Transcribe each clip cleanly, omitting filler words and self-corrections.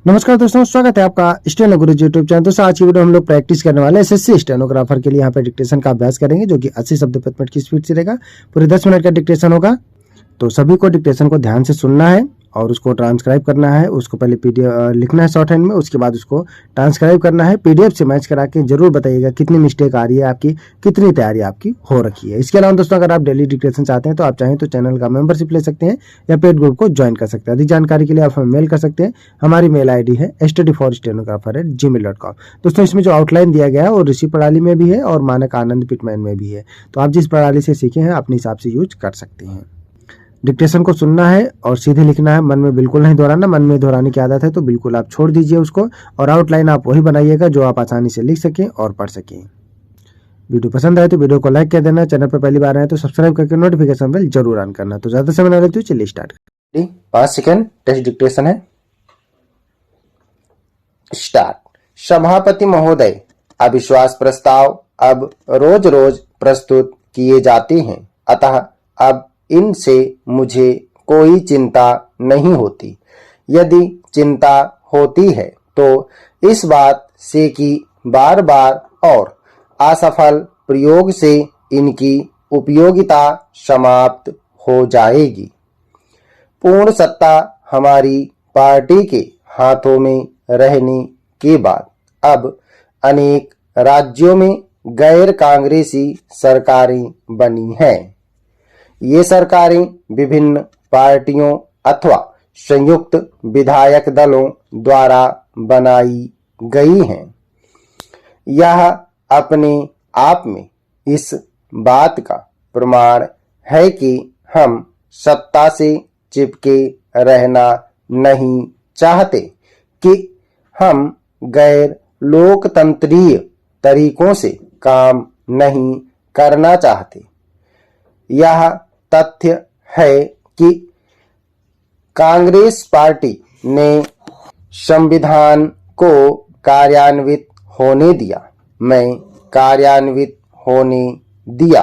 नमस्कार दोस्तों, स्वागत है आपका स्टेनो गुरुजी यूट्यूब चैनल। दोस्तों आज की वीडियो हम लोग प्रैक्टिस करने वाले एसएससी स्टेनोग्राफर के लिए यहाँ पे डिक्टेशन का अभ्यास करेंगे, जो कि 80 शब्द प्रति मिनट की स्पीड से रहेगा। पूरे 10 मिनट का डिक्टेशन होगा, तो सभी को डिक्टेशन को ध्यान से सुनना है और उसको ट्रांसक्राइब करना है। उसको पहले पीडीएफ लिखना है शॉर्ट हैंड में, उसके बाद उसको ट्रांसक्राइब करना है। पीडीएफ से मैच करा के जरूर बताइएगा कितनी मिस्टेक आ रही है आपकी, कितनी तैयारी आपकी हो रखी है। इसके अलावा दोस्तों, अगर आप डेली डिक्टेशन चाहते हैं तो आप चाहें तो चैनल का मेंबरशिप ले सकते हैं या पेड ग्रुप को ज्वाइन कर सकते हैं। अधिक जानकारी के लिए आप हमें मेल कर सकते हैं। हमारी मेल आईडी है studyforstenographer@gmail.com। दोस्तों इसमें जो आउटलाइन दिया गया है वो ऋषि प्रणाली में भी है और मानक आनंद पिटमैन में भी है, तो आप जिस प्रणाली से सीखे हैं अपने हिसाब से यूज कर सकते हैं। डिक्टेशन को सुनना है और सीधे लिखना है, मन में बिल्कुल नहीं दोहराना। मन में दोहराने की आदत है तो बिल्कुल आप छोड़ दीजिए उसको, और आउटलाइन आप वही बनाइएगा जो आप आसानी से लिख सकें और पढ़ सकें। वीडियो पसंद आए तो वीडियो को लाइक कर देना। चैनल पर पहली बार आए तो सब्सक्राइब करके नोटिफिकेशन बेल जरूर ऑन करना। तो ज्यादा समय न लेते हुए चलिए स्टार्ट करें। 5 सेकंड टेस्ट डिक्टेशन है। स्टार्ट। सभापति महोदय, अविश्वास प्रस्ताव अब रोज रोज प्रस्तुत किए जाते हैं, अतः अब इनसे मुझे कोई चिंता नहीं होती। यदि चिंता होती है तो इस बात से कि बार बार और असफल प्रयोग से इनकी उपयोगिता समाप्त हो जाएगी। पूर्ण सत्ता हमारी पार्टी के हाथों में रहने के बाद अब अनेक राज्यों में गैर कांग्रेसी सरकारें बनी हैं। ये सरकारें विभिन्न पार्टियों अथवा संयुक्त विधायक दलों द्वारा बनाई गई हैं। यह अपने आप में इस बात का प्रमाण है कि हम सत्ता से चिपके रहना नहीं चाहते, कि हम गैर लोकतंत्रीय तरीकों से काम नहीं करना चाहते। यह तथ्य है कि कांग्रेस पार्टी ने संविधान को कार्यान्वित होने दिया, मैं कार्यान्वित होने दिया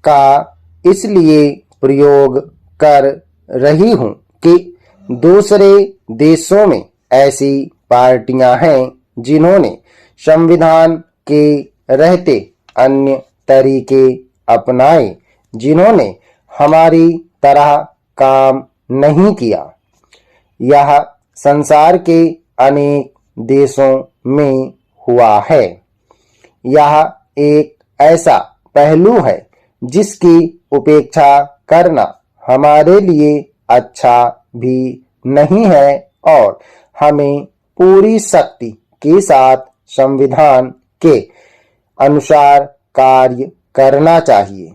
का इसलिए प्रयोग कर रही हूं कि दूसरे देशों में ऐसी पार्टियां हैं जिन्होंने संविधान के रहते अन्य तरीके अपनाए, जिन्होंने हमारी तरह काम नहीं किया। यह संसार के अनेक देशों में हुआ है। यह एक ऐसा पहलू है जिसकी उपेक्षा करना हमारे लिए अच्छा भी नहीं है और हमें पूरी शक्ति के साथ संविधान के अनुसार कार्य करना चाहिए।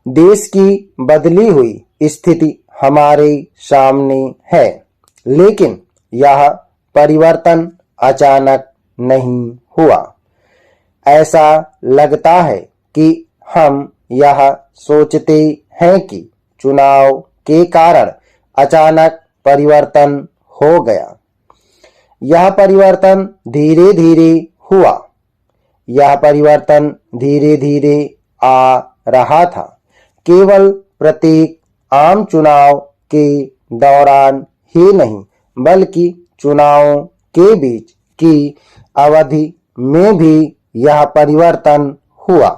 देश की बदली हुई स्थिति हमारे सामने है, लेकिन यह परिवर्तन अचानक नहीं हुआ। ऐसा लगता है कि हम यह सोचते हैं कि चुनाव के कारण अचानक परिवर्तन हो गया। यह परिवर्तन धीरे धीरे हुआ। यह परिवर्तन धीरे धीरे आ रहा था। केवल प्रत्येक आम चुनाव के दौरान ही नहीं, बल्कि चुनावों के बीच की अवधि में भी यह परिवर्तन हुआ।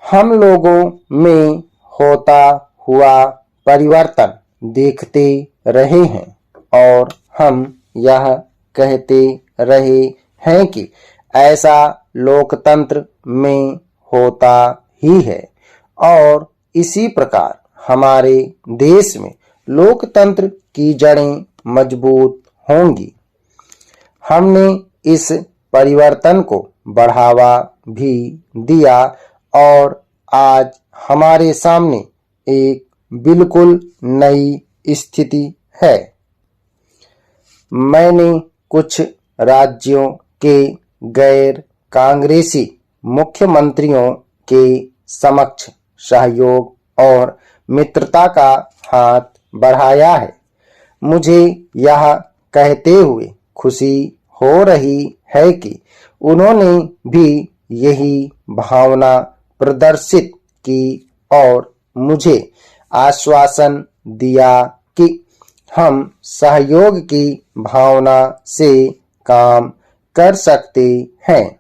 हम लोगों में होता हुआ परिवर्तन देखते रहे हैं और हम यह कहते रहे हैं कि ऐसा लोकतंत्र में होता ही है, और इसी प्रकार हमारे देश में लोकतंत्र की जड़ें मजबूत होंगी। हमने इस परिवर्तन को बढ़ावा भी दिया और आज हमारे सामने एक बिल्कुल नई स्थिति है। मैंने कुछ राज्यों के गैर कांग्रेसी मुख्यमंत्रियों के समक्ष सहयोग और मित्रता का हाथ बढ़ाया है। मुझे यह कहते हुए खुशी हो रही है कि उन्होंने भी यही भावना प्रदर्शित की और मुझे आश्वासन दिया कि हम सहयोग की भावना से काम कर सकते हैं।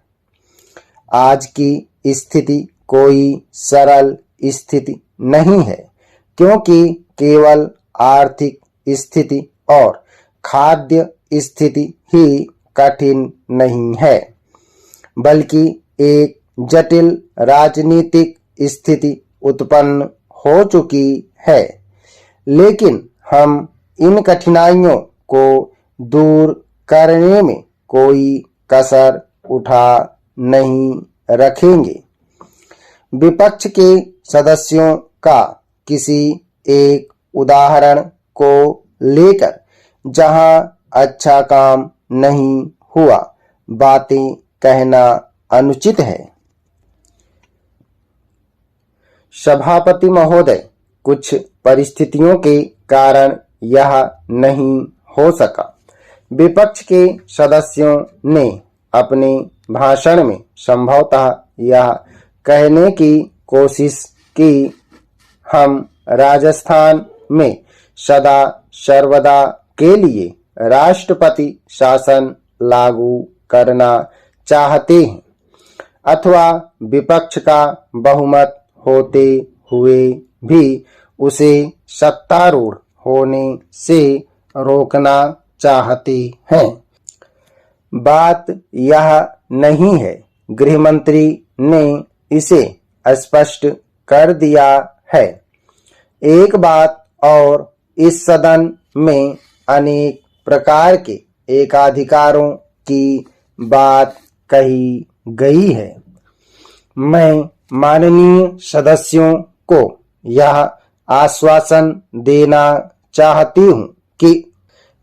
आज की स्थिति कोई सरल स्थिति नहीं है, क्योंकि केवल आर्थिक स्थिति और खाद्य स्थिति ही कठिन नहीं है, बल्कि एक जटिल राजनीतिक स्थिति उत्पन्न हो चुकी है। लेकिन हम इन कठिनाइयों को दूर करने में कोई कसर उठा नहीं रखेंगे। विपक्ष के सदस्यों का किसी एक उदाहरण को लेकर जहां अच्छा काम नहीं हुआ, बातें कहना अनुचित है। सभापति महोदय, कुछ परिस्थितियों के कारण यह नहीं हो सका। विपक्ष के सदस्यों ने अपने भाषण में संभवतः यह कहने की कोशिश की, हम राजस्थान में सदा सर्वदा के लिए राष्ट्रपति शासन लागू करना चाहते हैं, अथवा विपक्ष का बहुमत होते हुए भी उसे सत्तारूढ़ होने से रोकना चाहते हैं। बात यह नहीं है। गृह मंत्री ने इसे स्पष्ट कर दिया है। एक बात और, इस सदन में अनेक प्रकार के एकाधिकारों की बात कही गई है। मैं माननीय सदस्यों को यह आश्वासन देना चाहती हूं कि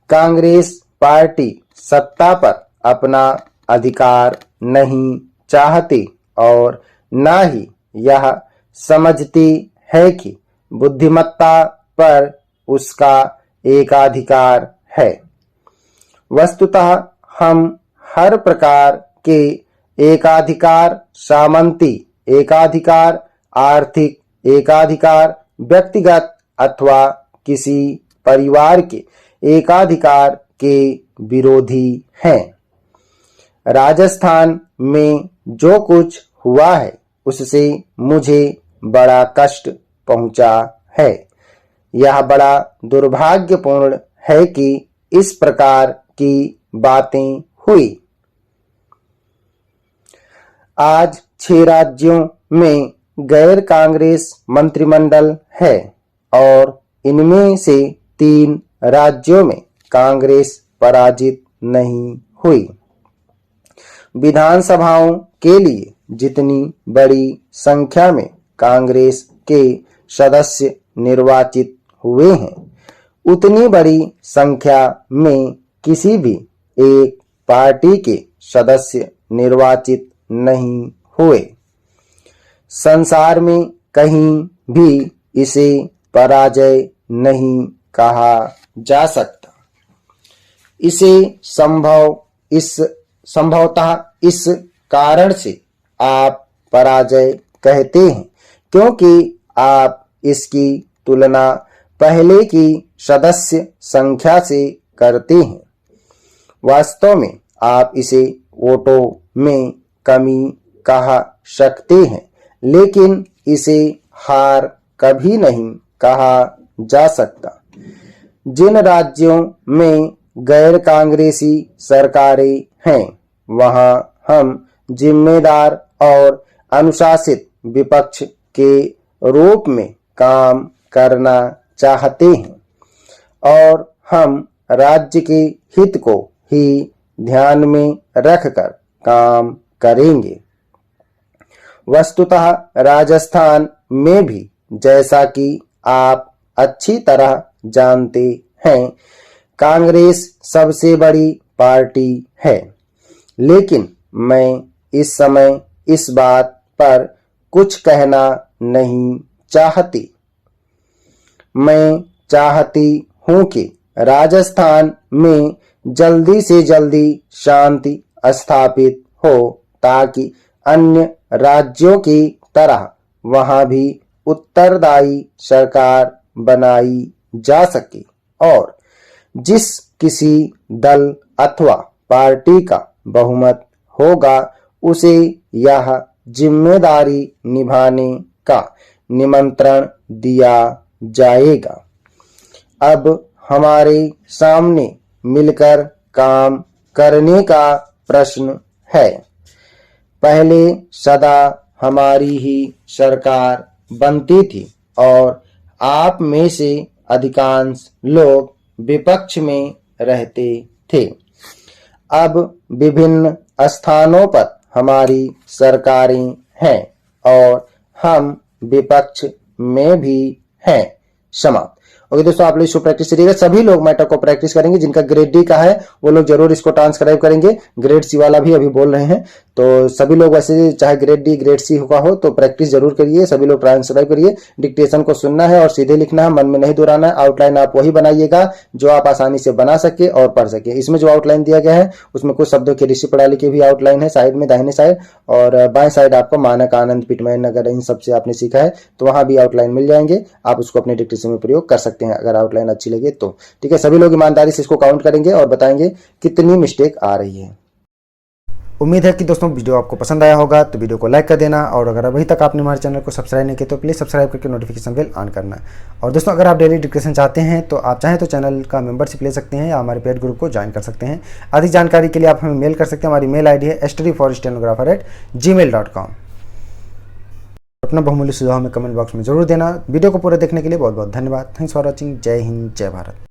कांग्रेस पार्टी सत्ता पर अपना अधिकार नहीं चाहती और न ही यह समझती है कि बुद्धिमत्ता पर उसका एकाधिकार है। वस्तुतः हम हर प्रकार के एकाधिकार, सामंती एकाधिकार, आर्थिक एकाधिकार, व्यक्तिगत अथवा किसी परिवार के एकाधिकार के विरोधी हैं। राजस्थान में जो कुछ हुआ है उससे मुझे बड़ा कष्ट पहुंचा है। यह बड़ा दुर्भाग्यपूर्ण है कि इस प्रकार की बातें हुई। आज 6 राज्यों में गैर कांग्रेस मंत्रिमंडल है और इनमें से 3 राज्यों में कांग्रेस पराजित नहीं हुई। विधानसभाओं के लिए जितनी बड़ी संख्या में कांग्रेस के सदस्य निर्वाचित हुए हैं, उतनी बड़ी संख्या में किसी भी एक पार्टी के सदस्य निर्वाचित नहीं हुए। संसार में कहीं भी इसे पराजय नहीं कहा जा सकता। इसे संभवतः इस कारण से आप पराजय कहते हैं, क्योंकि आप इसकी तुलना पहले की सदस्य संख्या से करते हैं। वास्तव में आप इसे वोटों में कमी कह सकते हैं, लेकिन इसे हार कभी नहीं कहा जा सकता। जिन राज्यों में गैर कांग्रेसी सरकारें हैं, वहां हम जिम्मेदार और अनुशासित विपक्ष के रूप में काम करना चाहते हैं और हम राज्य के हित को ही ध्यान में रखकर काम करेंगे। वस्तुतः राजस्थान में भी, जैसा कि आप अच्छी तरह जानते हैं, कांग्रेस सबसे बड़ी पार्टी है। लेकिन मैं इस समय इस बात पर कुछ कहना नहीं चाहती। मैं चाहती हूं कि राजस्थान में जल्दी से जल्दी शांति स्थापित हो, ताकि अन्य राज्यों की तरह वहां भी उत्तरदायी सरकार बनाई जा सके और जिस किसी दल अथवा पार्टी का बहुमत होगा उसे यह जिम्मेदारी निभाने का निमंत्रण दिया जाएगा। अब हमारे सामने मिलकर काम करने का प्रश्न है। पहले सदा हमारी ही सरकार बनती थी और आप में से अधिकांश लोग विपक्ष में रहते थे। अब विभिन्न स्थानों पर हमारी सरकारें हैं और हम विपक्ष में भी हैं। समाप्त। ओके दोस्तों, आप लोग इसको प्रैक्टिस करिएगा। सभी लोग मैटर को प्रैक्टिस करेंगे। जिनका ग्रेड डी का है वो लोग जरूर इसको ट्रांसक्राइब करेंगे। ग्रेड सी वाला भी अभी बोल रहे हैं, तो सभी लोग वैसे चाहे ग्रेड डी ग्रेड सी का हो तो प्रैक्टिस जरूर करिए। सभी लोग ट्रांसक्राइब करिए। डिक्टेशन को सुनना है और सीधे लिखना है, मन में नहीं दोहराना है। आउटलाइन आप वही बनाइएगा जो आप आसानी से बना सके और पढ़ सके। इसमें जो आउटलाइन दिया गया है उसमें कुछ शब्दों की ऋषि प्रणाली की भी आउटलाइन है साइड में, दाहिने साइड, और बाएं साइड आपको मानक, आनंद, पिटमैन, अगर इन सबसे आपने सीखा है तो वहां भी आउटलाइन मिल जाएंगे। आप उसको अपने डिक्टेशन में प्रयोग कर सकते हैं अगर आउटलाइन अच्छी लगे तो। ठीक है, सभी लोग ईमानदारी से इसको काउंट करेंगे और बताएंगे कितनी मिस्टेक आ रही है। उम्मीद है कि दोस्तों वीडियो आपको पसंद आया होगा, तो वीडियो को लाइक कर देना, और अगर अभी तक आपने हमारे चैनल को सब्सक्राइब नहीं किया तो प्लीज़ सब्सक्राइब करके नोटिफिकेशन बेल ऑन करना। और दोस्तों, अगर आप डेली डिक्टेशन चाहते हैं तो आप चाहें तो चैनल का मेंबरशिप ले सकते हैं या हमारे पेड ग्रुप को ज्वाइन कर सकते हैं। अधिक जानकारी के लिए आप हमें मेल कर सकते हैं। हमारी मेल ID है studyforstenographer@gmail.com। अपना बहुमूल्य सुझाव हमें कमेंट बॉक्स में जरूर देना। वीडियो को पूरा देखने के लिए बहुत बहुत धन्यवाद। Thanks for watching. जय हिंद, जय भारत।